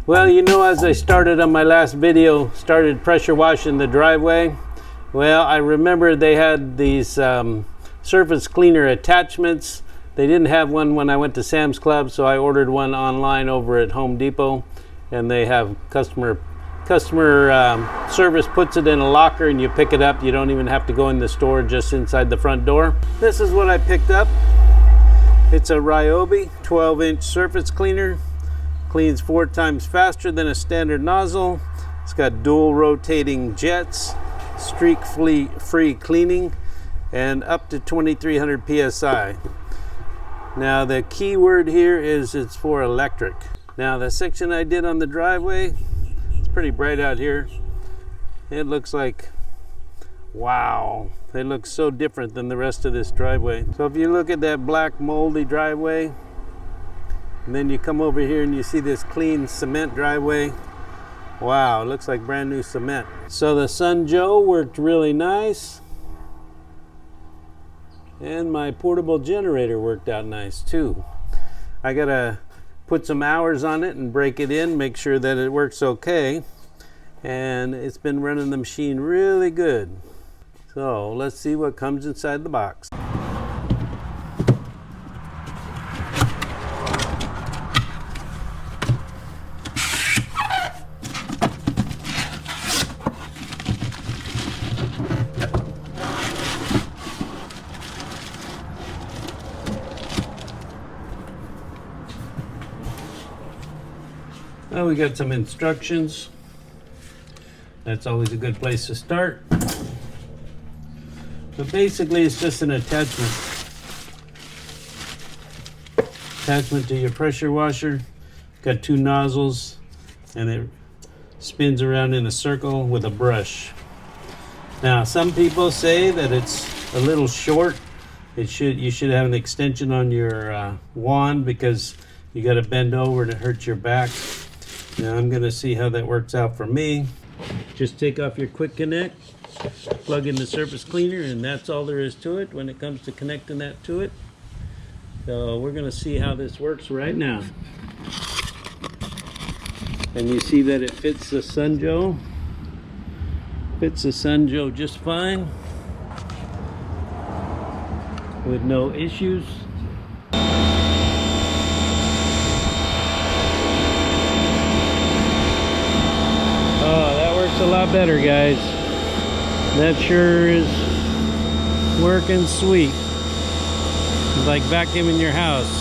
Well, you know, as I started on my last video, started pressure washing the driveway. Well, I remember they had these surface cleaner attachments. They didn't have one when I went to Sam's Club, so I ordered one online over at Home Depot, and they have customer service puts it in a locker and you pick it up. You don't even have to go in the store, just inside the front door. This is what I picked up. It's a Ryobi 12-inch surface cleaner. Cleans 4 times faster than a standard nozzle. It's got dual rotating jets, streak-free cleaning, and up to 2300 psi. Now the key word here is it's for electric. Now the section I did on the driveway, it's pretty bright out here. It looks like, wow, it looks so different than the rest of this driveway. So if you look at that black moldy driveway, and then you come over here and you see this clean cement driveway, wow, it looks like brand new cement. So the sunjoe worked really nice. And my portable generator worked out nice too. I gotta put some hours on it and break it in, make sure that it works okay. And it's been running the machine really good. So let's see what comes inside the box. Well, we got some instructions. That's always a good place to start. But basically it's just an attachment. Attachment to your pressure washer. Got 2 nozzles and it spins around in a circle with a brush. Now some people say that it's a little short. You should have an extension on your wand because you got to bend over and it hurts your back. Now I'm going to see how that works out for me. Just take off your quick connect, plug in the surface cleaner, and that's all there is to it when it comes to connecting that to it. So we're going to see how this works right now. And you see that it fits the sunjoe. Fits the sunjoe just fine with no issues. Oh, that works a lot better, guys. That sure is working sweet. It's like vacuuming your house.